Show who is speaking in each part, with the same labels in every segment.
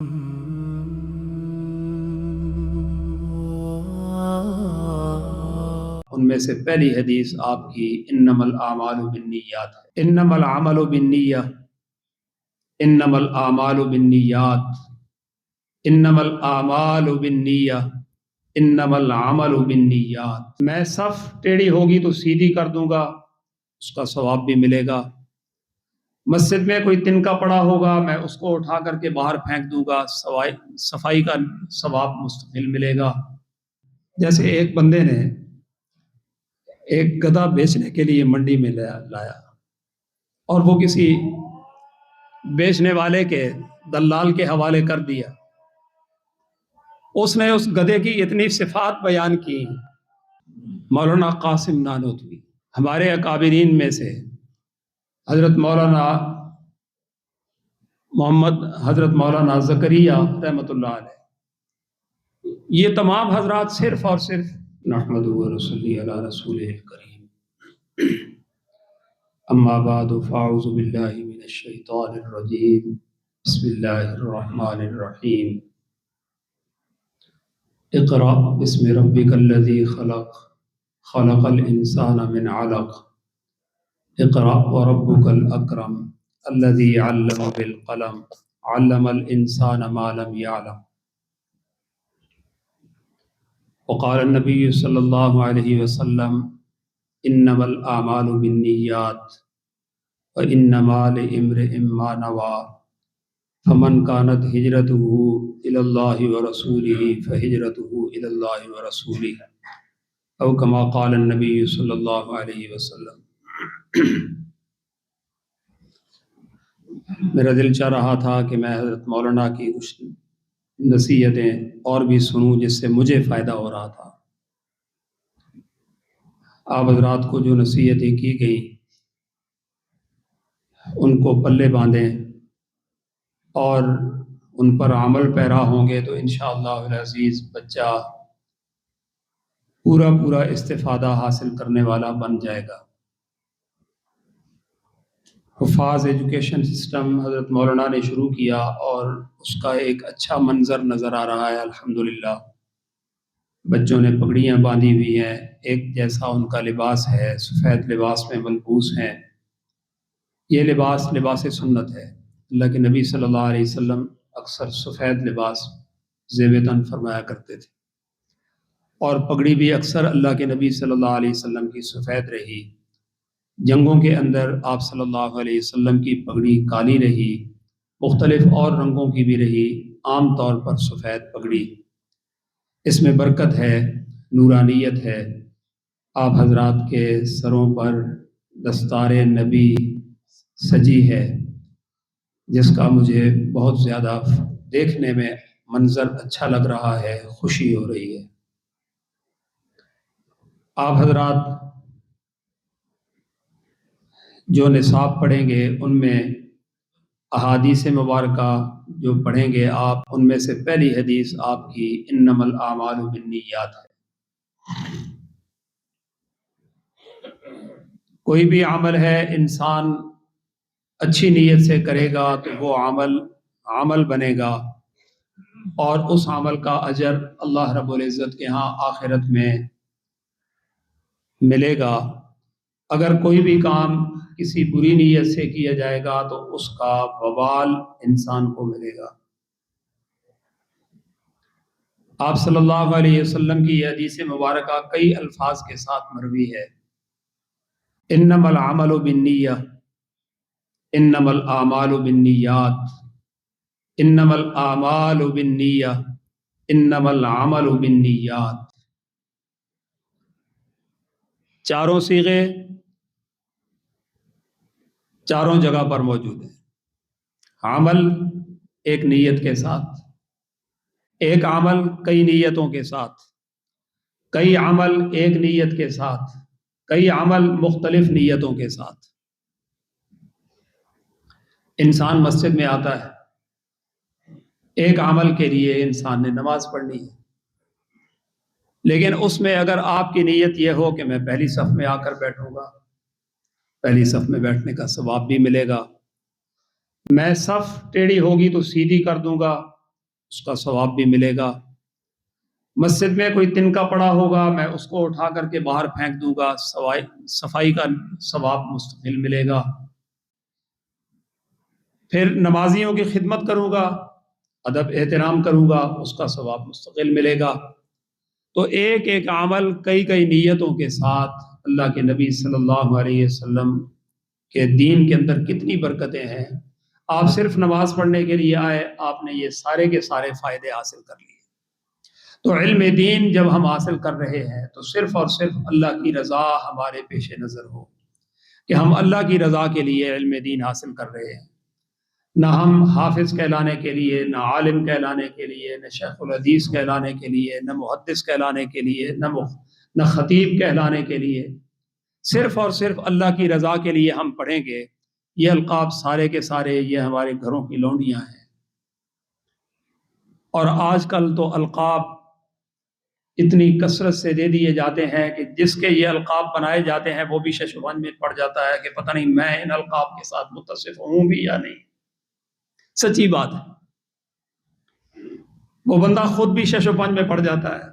Speaker 1: ان میں سے پہلی حدیث آپ کی انما الاعمال بالنیات ہے۔ انما العمل بالنیہ، انما الاعمال بالنیات، انما الاعمال بالنیہ، انما العمل بالنیات۔ میں صف ٹیڑھی ہوگی تو سیدھی کر دوں گا، اس کا ثواب بھی ملے گا۔ مسجد میں کوئی تنکا پڑا ہوگا، میں اس کو اٹھا کر کے باہر پھینک دوں گا، صفائی کا ثواب مستقل ملے گا۔ جیسے ایک بندے نے ایک گدھا بیچنے کے لیے منڈی میں لایا اور وہ کسی بیچنے والے کے دلال کے حوالے کر دیا۔ اس نے اس گدھے کی اتنی صفات بیان کی۔ مولانا قاسم نانوتوی ہمارے اکابرین میں سے، حضرت مولانا زکریا رحمۃ اللہ علیہ، یہ تمام حضرات صرف اور صرف نحمدہ ونصلی علی رسولہ الکریم، اما بعد فاعوذ باللہ من الشیطان الرجیم، بسم اللہ الرحمن الرحیم۔ اقرأ بسم ربک الذی خلق، خلق الانسان من علق، اقرأ وربک الاکرم الذی علم بالقلم، علم الانسان ما لم يعلم۔ وقال النبی صلی اللہ علیہ وسلم انما الاعمال بالنیات وانما لامرئ ما نوى، فمن كانت هجرته الى الله ورسوله فهجرته الى الله ورسوله، او كما قال النبی صلی اللہ علیہ وسلم۔ میرا دل چاہ رہا تھا کہ میں حضرت مولانا کی کچھ نصیحتیں اور بھی سنوں جس سے مجھے فائدہ ہو رہا تھا۔ آپ حضرات کو جو نصیحتیں کی گئیں ان کو پلے باندھیں اور ان پر عمل پیرا ہوں گے تو انشاءاللہ العزیز بچہ پورا استفادہ حاصل کرنے والا بن جائے گا۔ حفاظ ایجوکیشن سسٹم حضرت مولانا نے شروع کیا اور اس کا ایک اچھا منظر نظر آ رہا ہے الحمدللہ۔ بچوں نے پگڑیاں باندھی ہوئی ہیں، ایک جیسا ان کا لباس ہے، سفید لباس میں ملبوس ہیں۔ یہ لباس سنت ہے۔ اللہ کے نبی صلی اللہ علیہ وسلم اکثر سفید لباس زیب تن فرمایا کرتے تھے، اور پگڑی بھی اکثر اللہ کے نبی صلی اللہ علیہ وسلم کی سفید رہی۔ جنگوں کے اندر آپ صلی اللہ علیہ وسلم کی پگڑی کالی رہی، مختلف اور رنگوں کی بھی رہی، عام طور پر سفید پگڑی۔ اس میں برکت ہے، نورانیت ہے۔ آپ حضرات کے سروں پر دستار نبی سجی ہے، جس کا مجھے بہت زیادہ دیکھنے میں منظر اچھا لگ رہا ہے، خوشی ہو رہی ہے۔ آپ حضرات جو نصاب پڑھیں گے ان میں احادیث مبارکہ جو پڑھیں گے آپ، ان میں سے پہلی حدیث آپ کی انما الاعمال بالنیات ہے۔ کوئی بھی عمل ہے انسان اچھی نیت سے کرے گا تو وہ عمل بنے گا، اور اس عمل کا اجر اللہ رب العزت کے ہاں آخرت میں ملے گا۔ اگر کوئی بھی کام کسی بری نیت سے کیا جائے گا تو اس کا وبال انسان کو ملے گا۔ آپ صلی اللہ علیہ وسلم کی یہ حدیث مبارکہ کئی الفاظ کے ساتھ مروی ہے۔ انما العمل بالنیہ، انما الاعمال بالنیات، انما الاعمال بالنیہ، انما العمل بالنیات۔ چاروں صیغے چاروں جگہ پر موجود ہیں۔ عمل ایک نیت کے ساتھ، ایک عمل کئی نیتوں کے ساتھ، کئی عمل ایک نیت کے ساتھ، کئی عمل مختلف نیتوں کے ساتھ۔ انسان مسجد میں آتا ہے، ایک عمل کے لیے انسان نے نماز پڑھنی ہے، لیکن اس میں اگر آپ کی نیت یہ ہو کہ میں پہلی صف میں آ کر بیٹھوں گا، پہلی صف میں بیٹھنے کا ثواب بھی ملے گا۔ میں صف ٹیڑھی ہوگی تو سیدھی کر دوں گا، اس کا ثواب بھی ملے گا۔ مسجد میں کوئی تنکا پڑا ہوگا، میں اس کو اٹھا کر کے باہر پھینک دوں گا، صفائی کا ثواب مستقل ملے گا۔ پھر نمازیوں کی خدمت کروں گا، ادب احترام کروں گا، اس کا ثواب مستقل ملے گا۔ تو ایک ایک عمل کئی کئی نیتوں کے ساتھ اللہ کے نبی صلی اللہ علیہ وسلم کے دین کے اندر کتنی برکتیں ہیں۔ آپ صرف نماز پڑھنے کے لیے آئے، آپ نے یہ سارے کے سارے فائدے حاصل کر لیے۔ تو علم دین جب ہم حاصل کر رہے ہیں تو صرف اور صرف اللہ کی رضا ہمارے پیش نظر ہو، کہ ہم اللہ کی رضا کے لیے علم دین حاصل کر رہے ہیں، نہ ہم حافظ کہلانے کے لیے، نہ عالم کہلانے کے لیے، نہ شیخ الحدیث کہلانے کے لیے، نہ محدث کہلانے کے لیے، نہ خطیب کہلانے کے لیے، صرف اور صرف اللہ کی رضا کے لیے ہم پڑھیں گے۔ یہ القاب سارے کے سارے یہ ہمارے گھروں کی لونڈیاں ہیں، اور آج کل تو القاب اتنی کثرت سے دے دیے جاتے ہیں کہ جس کے یہ القاب بنائے جاتے ہیں وہ بھی شش و پنج میں پڑ جاتا ہے کہ پتہ نہیں میں ان القاب کے ساتھ متصف ہوں بھی یا نہیں۔ سچی بات ہے، وہ بندہ خود بھی شش و پنج میں پڑ جاتا ہے۔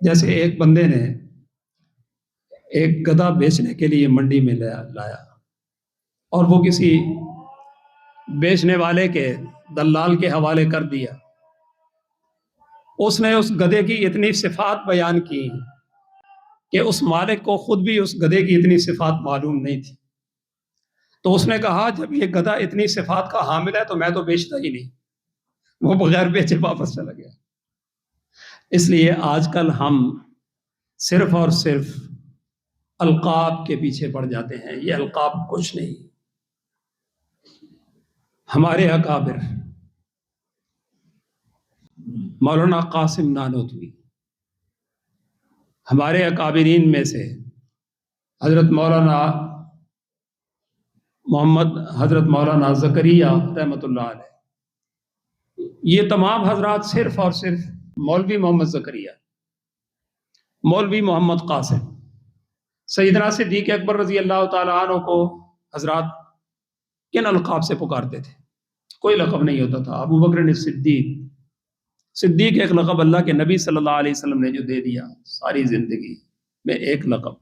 Speaker 1: جیسے ایک بندے نے ایک گدھا بیچنے کے لیے منڈی میں لایا، اور وہ کسی بیچنے والے کے دلال کے حوالے کر دیا۔ اس نے اس گدھے کی اتنی صفات بیان کی کہ اس مالک کو خود بھی اس گدھے کی اتنی صفات معلوم نہیں تھی۔ تو اس نے کہا جب یہ گدھا اتنی صفات کا حامل ہے تو میں تو بیچتا ہی نہیں۔ وہ بغیر بیچے واپس چلا گیا۔ اس لیے آج کل ہم صرف اور صرف القاب کے پیچھے پڑ جاتے ہیں۔ یہ القاب کچھ نہیں۔ ہمارے اکابر مولانا قاسم نانوتوی، ہمارے اکابرین میں سے حضرت مولانا زکریا رحمۃ اللہ علیہ، یہ تمام حضرات صرف اور صرف مولوی محمد زکریا، مولوی محمد قاسم، سیدنا صدیق اکبر رضی اللہ تعالیٰ عنہ کو حضرات کن القاب سے پکارتے تھے؟ کوئی لقب نہیں ہوتا تھا۔ ابو بکر صدیق ایک لقب اللہ کے نبی صلی اللہ علیہ وسلم نے جو دے دیا ساری زندگی میں، ایک لقب۔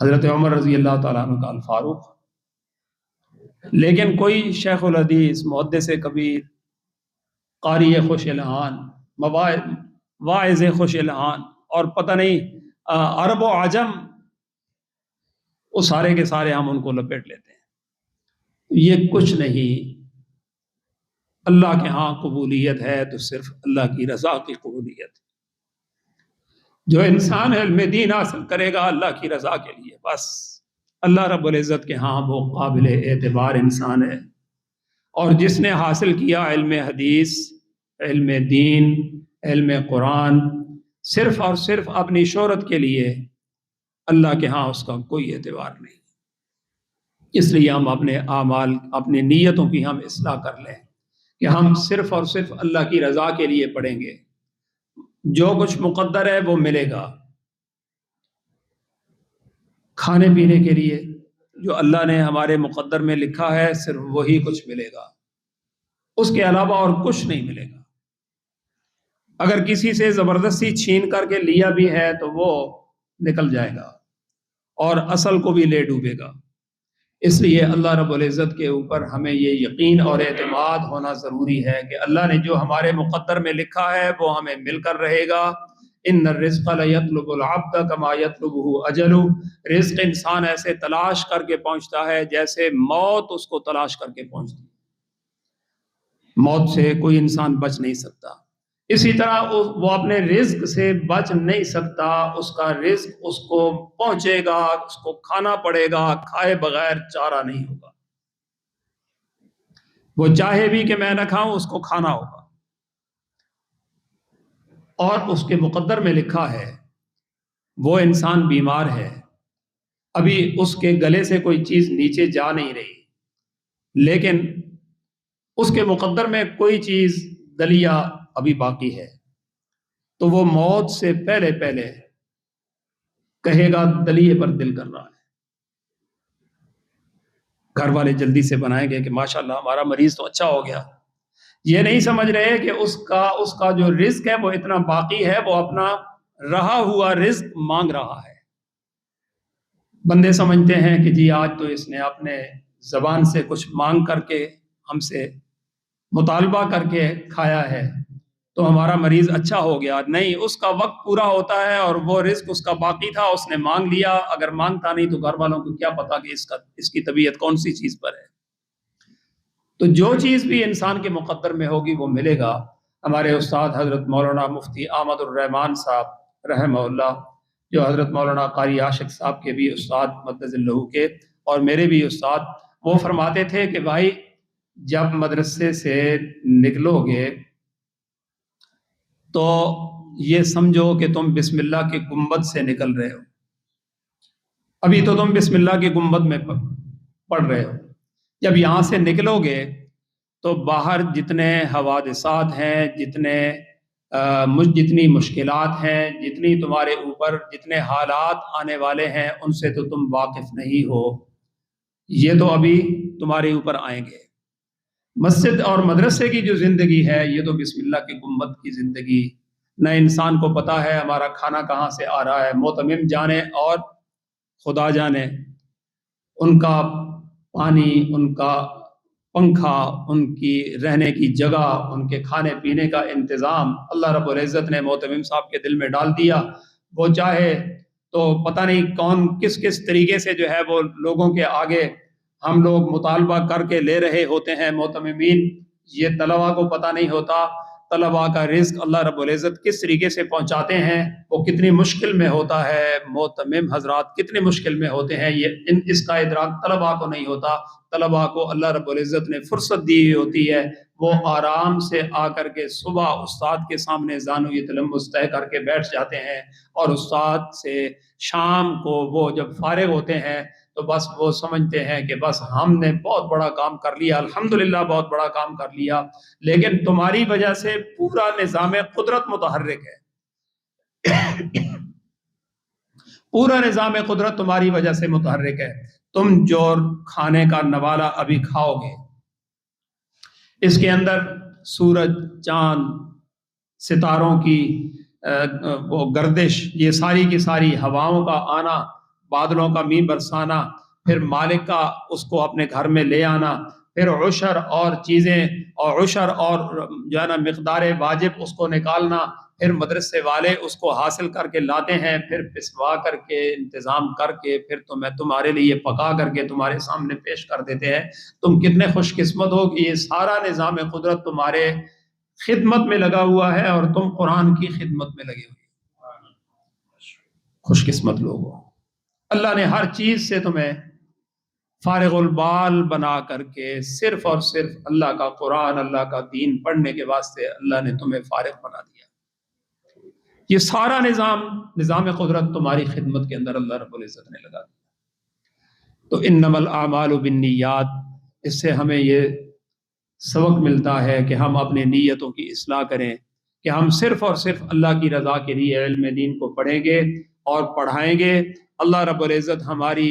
Speaker 1: حضرت عمر رضی اللہ تعالیٰ عنہ کا الفاروق۔ لیکن کوئی شیخ الحدیث، محدث کبیر، قاری خوش الہان، واعظ خوش الہان، اور پتہ نہیں عرب و عجم، وہ سارے کے سارے ہم ان کو لپیٹ لیتے ہیں۔ یہ کچھ نہیں۔ اللہ کے ہاں قبولیت ہے تو صرف اللہ کی رضا کی قبولیت۔ جو انسان علم دین حاصل کرے گا اللہ کی رضا کے لیے، بس اللہ رب العزت کے ہاں وہ قابل اعتبار انسان ہے۔ اور جس نے حاصل کیا علم حدیث، علم دین، علم قرآن صرف اور صرف اپنی شہرت کے لیے، اللہ کے ہاں اس کا کوئی اعتبار نہیں۔ اس لیے ہم اپنے اعمال، اپنی نیتوں کی ہم اصلاح کر لیں کہ ہم صرف اور صرف اللہ کی رضا کے لیے پڑھیں گے۔ جو کچھ مقدر ہے وہ ملے گا۔ کھانے پینے کے لیے جو اللہ نے ہمارے مقدر میں لکھا ہے صرف وہی کچھ ملے گا، اس کے علاوہ اور کچھ نہیں ملے گا۔ اگر کسی سے زبردستی چھین کر کے لیا بھی ہے تو وہ نکل جائے گا اور اصل کو بھی لے ڈوبے گا۔ اس لیے اللہ رب العزت کے اوپر ہمیں یہ یقین اور اعتماد ہونا ضروری ہے کہ اللہ نے جو ہمارے مقدر میں لکھا ہے وہ ہمیں مل کر رہے گا۔ ان الرزق لیطلب العبد کما یطلبہ اجل، رزق انسان ایسے تلاش کر کے پہنچتا ہے جیسے موت اس کو تلاش کر کے پہنچتی ہے۔ موت سے کوئی انسان بچ نہیں سکتا، اسی طرح وہ اپنے رزق سے بچ نہیں سکتا۔ اس کا رزق اس کو پہنچے گا، اس کو کھانا پڑے گا، کھائے بغیر چارہ نہیں ہوگا۔ وہ چاہے بھی کہ میں نہ کھاؤں، اس کو کھانا ہوگا۔ اور اس کے مقدر میں لکھا ہے وہ انسان بیمار ہے، ابھی اس کے گلے سے کوئی چیز نیچے جا نہیں رہی، لیکن اس کے مقدر میں کوئی چیز دلیا ابھی باقی ہے، تو وہ موت سے پہلے پہلے کہے گا دلیے پر دل کر رہا ہے۔ گھر والے جلدی سے بنائیں گے کہ ماشاءاللہ ہمارا مریض تو اچھا ہو گیا، یہ نہیں سمجھ رہے کہ اس کا جو رزق ہے وہ اتنا باقی ہے، وہ اپنا رہا ہوا رزق مانگ رہا ہے۔ بندے سمجھتے ہیں کہ جی آج تو اس نے اپنے زبان سے کچھ مانگ کر کے ہم سے مطالبہ کر کے کھایا ہے تو ہمارا مریض اچھا ہو گیا۔ نہیں، اس کا وقت پورا ہوتا ہے اور وہ رزق اس کا باقی تھا، اس نے مانگ لیا۔ اگر مانگتا نہیں تو گھر والوں کو کیا پتا کہ اس کی طبیعت کون سی چیز پر ہے۔ تو جو چیز بھی انسان کے مقدر میں ہوگی وہ ملے گا۔ ہمارے استاد حضرت مولانا مفتی احمد الرحمان صاحب رحمہ اللہ، جو حضرت مولانا قاری عاشق صاحب کے بھی استاد مدظ اللہ کے اور میرے بھی استاد، وہ فرماتے تھے کہ بھائی جب مدرسے سے نکلو گے تو یہ سمجھو کہ تم بسم اللہ کے گنبد سے نکل رہے ہو۔ ابھی تو تم بسم اللہ کے گنبد میں پڑھ رہے ہو، جب یہاں سے نکلو گے تو باہر جتنے حوادثات ہیں، جتنی مشکلات ہیں، جتنی تمہارے اوپر جتنے حالات آنے والے ہیں، ان سے تو تم واقف نہیں ہو، یہ تو ابھی تمہارے اوپر آئیں گے۔ مسجد اور مدرسے کی جو زندگی ہے یہ تو بسم اللہ کے گنبد کی زندگی، نہ انسان کو پتا ہے ہمارا کھانا کہاں سے آ رہا ہے، متمم جانے اور خدا جانے۔ ان کا پانی، ان کا پنکھا، ان کی رہنے کی جگہ، ان کے کھانے پینے کا انتظام اللہ رب العزت نے متمم صاحب کے دل میں ڈال دیا۔ وہ چاہے تو پتہ نہیں کون کس طریقے سے جو ہے وہ لوگوں کے آگے ہم لوگ مطالبہ کر کے لے رہے ہوتے ہیں متممین، یہ طلباء کو پتہ نہیں ہوتا طلباء کا رزق اللہ رب العزت کس طریقے سے پہنچاتے ہیں، وہ کتنی مشکل میں ہوتا ہے، متمم حضرات کتنے مشکل میں ہوتے ہیں، اس کا ادراک طلباء کو نہیں ہوتا۔ طلباء کو اللہ رب العزت نے فرصت دی ہوئی ہوتی ہے، وہ آرام سے آ کر کے صبح استاد کے سامنے زانو یہ تلمس طے کر کے بیٹھ جاتے ہیں، اور استاد سے شام کو وہ جب فارغ ہوتے ہیں تو بس وہ سمجھتے ہیں کہ بس ہم نے بہت بڑا کام کر لیا، الحمدللہ بہت بڑا کام کر لیا، لیکن تمہاری وجہ سے پورا نظام قدرت متحرک ہے۔ پورا نظام قدرت تمہاری وجہ سے متحرک ہے۔ تم جو کھانے کا نوالہ ابھی کھاؤ گے، اس کے اندر سورج، چاند، ستاروں کی وہ گردش، یہ ساری کی ساری ہواؤں کا آنا، بادلوں کا می برسانا، پھر مالک کا اس کو اپنے گھر میں لے آنا، پھر عشر اور چیزیں اور عشر اور جو ہے نا مقدار واجب اس کو نکالنا، پھر مدرسے والے اس کو حاصل کر کے لاتے ہیں، پھر پسوا کر کے انتظام کر کے پھر تمہارے لیے پکا کر کے تمہارے سامنے پیش کر دیتے ہیں۔ تم کتنے خوش قسمت ہو کہ یہ سارا نظام قدرت تمہارے خدمت میں لگا ہوا ہے اور تم قرآن کی خدمت میں لگے ہوئے۔ خوش قسمت لوگ ہو، اللہ نے ہر چیز سے تمہیں فارغ البال بنا کر کے صرف اور صرف اللہ کا قرآن، اللہ کا دین پڑھنے کے واسطے اللہ نے تمہیں فارغ بنا دیا۔ یہ سارا نظام قدرت تمہاری خدمت کے اندر اللہ رب العزت نے لگا دیا۔ تو انما الاعمال بالنیات، اس سے ہمیں یہ سبق ملتا ہے کہ ہم اپنے نیتوں کی اصلاح کریں، کہ ہم صرف اور صرف اللہ کی رضا کے لیے علم دین کو پڑھیں گے اور پڑھائیں گے۔ اللہ رب العزت ہماری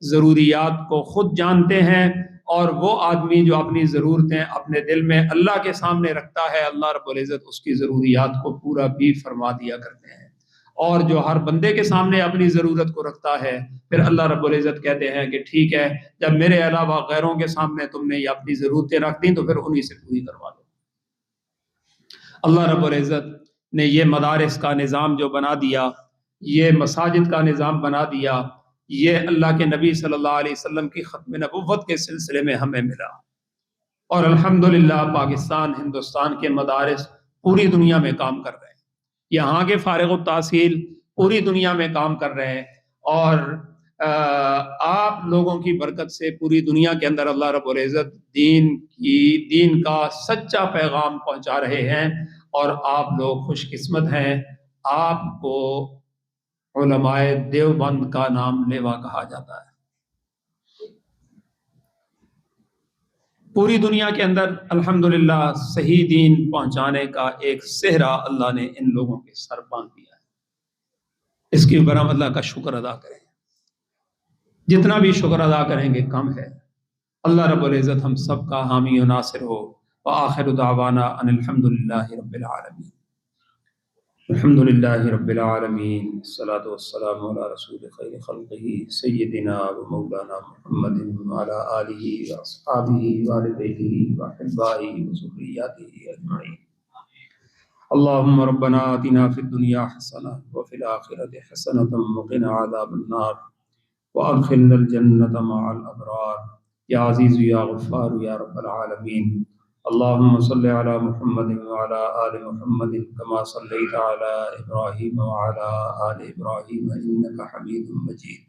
Speaker 1: ضروریات کو خود جانتے ہیں، اور وہ آدمی جو اپنی ضرورتیں اپنے دل میں اللہ کے سامنے رکھتا ہے، اللہ رب العزت اس کی ضروریات کو پورا بھی فرما دیا کرتے ہیں۔ اور جو ہر بندے کے سامنے اپنی ضرورت کو رکھتا ہے، پھر اللہ رب العزت کہتے ہیں کہ ٹھیک ہے، جب میرے علاوہ غیروں کے سامنے تم نے یہ اپنی ضرورتیں رکھ دیں تو پھر انہی سے پوری کروا دو۔ اللہ رب العزت نے یہ مدارس کا نظام جو بنا دیا، یہ مساجد کا نظام بنا دیا، یہ اللہ کے نبی صلی اللہ علیہ وسلم کی ختم نبوت کے سلسلے میں ہمیں ملا۔ اور الحمدللہ پاکستان، ہندوستان کے مدارس پوری دنیا میں کام کر رہے ہیں، یہاں کے فارغ التحصیل پوری دنیا میں کام کر رہے ہیں، اور آپ لوگوں کی برکت سے پوری دنیا کے اندر اللہ رب العزت دین کا سچا پیغام پہنچا رہے ہیں، اور آپ لوگ خوش قسمت ہیں، آپ کو علماء دیوبند کا نام لیوا کہا جاتا ہے۔ پوری دنیا کے اندر الحمدللہ صحیح دین پہنچانے کا ایک سہرا اللہ نے ان لوگوں کے سر باندھ دیا ہے۔ اس کے اوپر ہم اللہ کا شکر ادا کریں، جتنا بھی شکر ادا کریں گے کم ہے۔ اللہ رب العزت ہم سب کا حامی و ناصر ہو۔ وآخر دعوانا ان الحمد للہ رب العالمین. الحمد للہ رب العالمین، الصلاۃ والسلام علی رسول خیر خلقہ سیدنا و مولانا محمد وعلی آلہ واصحابہ وآل بیتہ واحبائہ وذریاتہ اجمعین. اللهم ربنا آتنا في الدنيا حسنة وفي الآخرة حسنة وقنا عذاب النار وأدخلنا الجنة مع الأبرار يا عزيز يا غفار يا رب العالمين. اللهم صل على محمد وعلى آل محمد كما صليت على إبراهيم وعلى آل إبراهيم إنك حميد مجيد.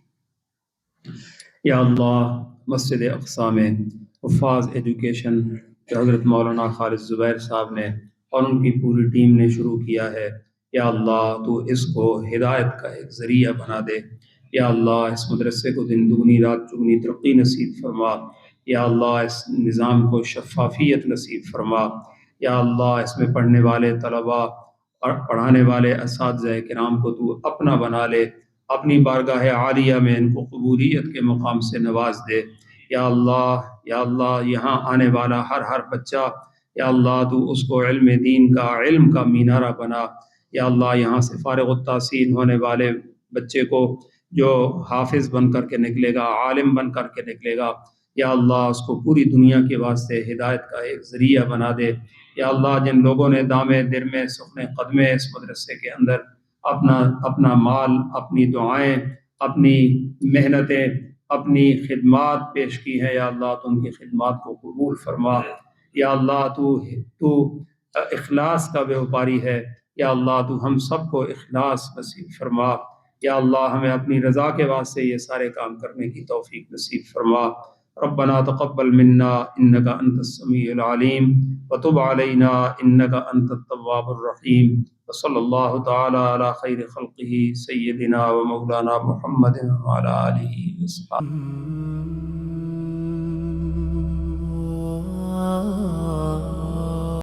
Speaker 1: یا اللہ، مسجد اقصی میں حفاظ ایجوکیشن جو حضرت مولانا خالد زبیر صاحب نے اور ان کی پوری ٹیم نے شروع کیا ہے، یا اللہ تو اس کو ہدایت کا ایک ذریعہ بنا دے. یا اللہ اس مدرسے کو دن دگنی رات چگنی ترقی نصیب فرما. یا اللہ اس نظام کو شفافیت نصیب فرما. یا اللہ اس میں پڑھنے والے طلباء اور پڑھانے والے اساتذہ کرام کو تو اپنا بنا لے. اپنی بارگاہ عالیہ میں ان کو قبولیت کے مقام سے نواز دے. یا اللہ یہاں آنے والا ہر بچہ، یا اللہ تو اس کو علم دین کا، علم کا مینارہ بنا. یا اللہ یہاں سے فارغ التحصیل ہونے والے بچے کو جو حافظ بن کر کے نکلے گا، عالم بن کر کے نکلے گا، یا اللہ اس کو پوری دنیا کے واسطے ہدایت کا ایک ذریعہ بنا دے. یا اللہ جن لوگوں نے دامے درمے سخنے قدمے اس مدرسے کے اندر اپنا مال، اپنی دعائیں، اپنی محنتیں، اپنی خدمات پیش کی ہیں، یا اللہ تو ان کی خدمات کو قبول فرما. یا اللہ تو اخلاص کا بیوپاری ہے. یا اللہ تو ہم سب کو اخلاص نصیب فرما. یا اللہ ہمیں اپنی رضا کے واسطے یہ سارے کام کرنے کی توفیق نصیب فرما. ربنا تقبل منا انك انت السميع العليم وتب علينا انك انت التواب الرحيم. وصلی اللہ تعالی علی خیر خلقہ سیدنا و مولانا محمد وعلی آلہ وصحبہ.